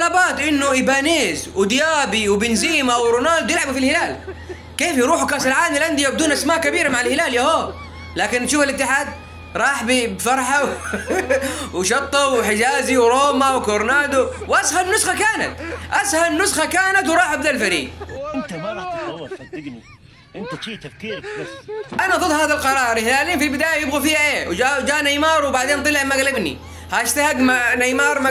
طلبات انه ايبانيز وديابي وبنزيما ورونالدو يلعبوا في الهلال. كيف يروحوا كاس العالم للانديه بدون اسماء كبيره مع الهلال ياهو؟ لكن شوف الاتحاد راح بفرحه وشطه وحجازي وروما وكورنادو، واسهل نسخه كانت وراح بذا الفريق. انت ما راح تتطور صدقني، انت شيء تفكيرك بس. انا ضد هذا القرار. الهلاليين في البدايه يبغوا فيها ايه، وجاء نيمار وبعدين طلع مقلبني، هاشتاج نيمار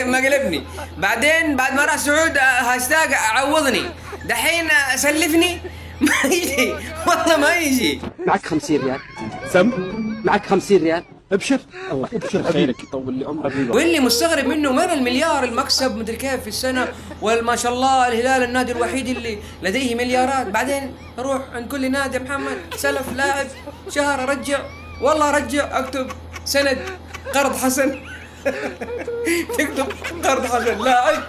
مقلبني، بعدين بعد ما راح سعود هاشتاج عوضني، دحين سلفني ما يجي والله ما يجي. معك 50 ريال سم، معك 50 ريال ابشر، الله ابشر خيرك يطول لي عمرك. واللي مستغرب منه من المليار المكسب مدري كيف في السنه، وما شاء الله الهلال النادي الوحيد اللي لديه مليارات، بعدين اروح عند كل نادي محمد سلف لاعب شهر ارجع، والله ارجع اكتب سند قرض حسن تكتب قرض حسن لاعب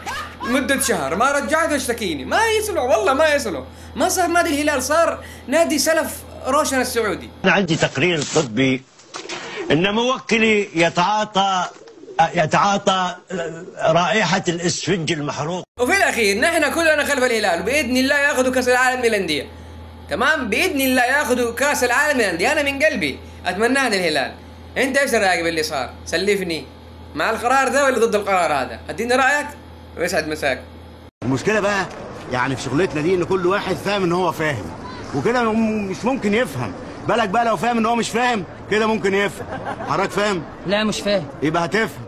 مدة شهر ما رجعت اشتكيني. ما يصلوا والله ما يصلوا. ما صار نادي الهلال، صار نادي سلف روشن السعودي. انا عندي تقرير طبي ان موكلي يتعاطى رائحة الاسفنج المحروق. وفي الاخير نحن كلنا خلف الهلال، وباذن الله ياخذوا كاس العالم للانديه. تمام، باذن الله ياخذوا كاس العالم للانديه. انا من قلبي اتمناها للهلال. انت ايش رايك باللي صار؟ سلفني مع القرار ده ولا ضد القرار هذا؟ اديني رايك ويسعد مساك. المشكله بقى يعني في شغلتنا دي ان كل واحد فاهم ان هو فاهم، وكده مش ممكن يفهم. بالك بقى لو فاهم ان هو مش فاهم كده ممكن يفهم. حضرتك فاهم؟ لا مش فاهم. يبقى هتفهم.